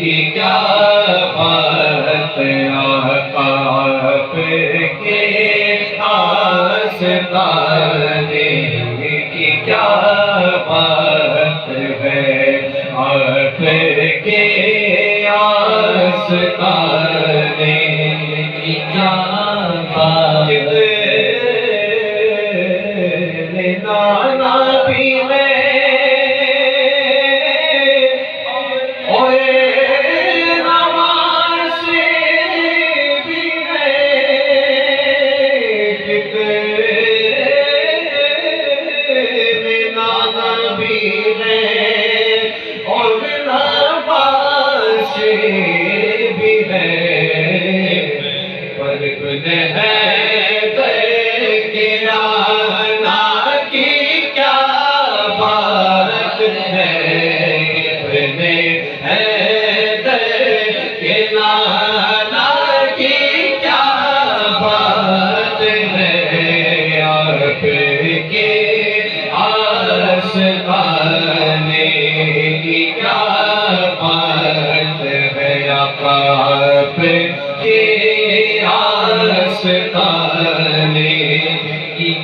کی کیا بات آقا آپ کے آستانے کی کیا بات ہے آپ کے آستانے کی کیا بات نانا بھی میں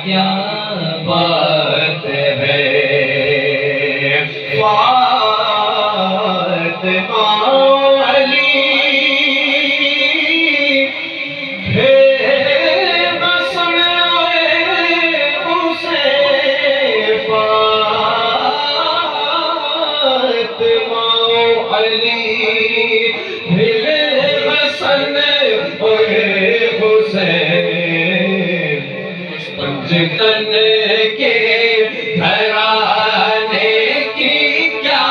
کیا بات ہے فاطمہ علی ہے بسن اسے فاطمہ علی ہے بسن تن کے گھرانے کی کیا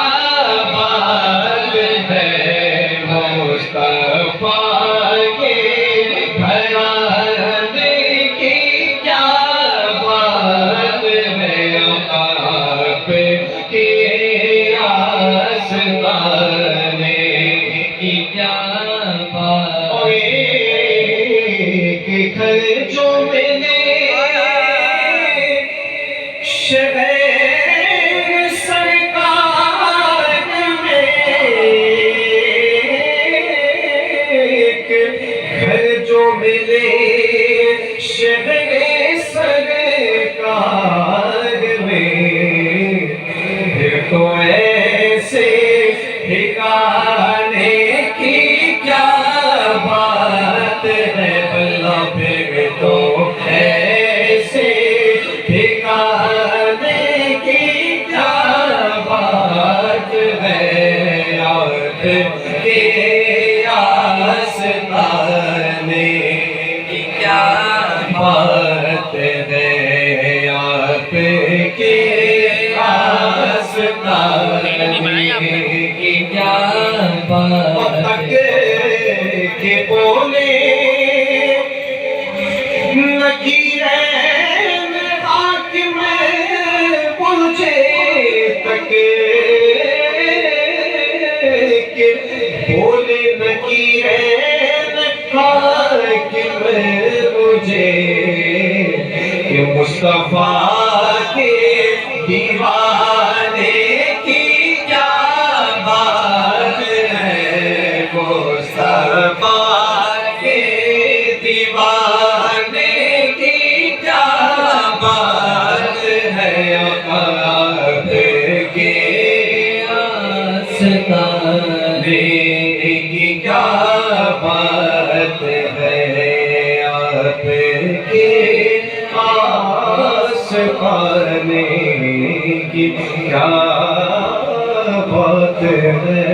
بات ہے مصطفیٰ کے گھرانے کی کیا بات ہے آپ کے آستانے کی کیا بات کہ گھر جو ملے شہر سرکار میں گھر جو ملے شہر سرکار میں تو ایسے ٹھکانے کی کیا بات ہے بلا پھر تو ایسے ٹھکانے کی کیا بات ہے آپ کے آستانے کی کیا بات ہے آپ کے آستانے کی کیا بات کہ بولے نکیرین حاکم پہنچے تک کہ بولے نکیرین حاکم مجھے کہ مصطفیٰ کے دیوانے کی کیا بات ہے مصطفیٰ کے دیوانے کی کیا بات ہے آپ کے آستانے کی کیا بات ہے آپ کے آستانے کی کیا بات ہے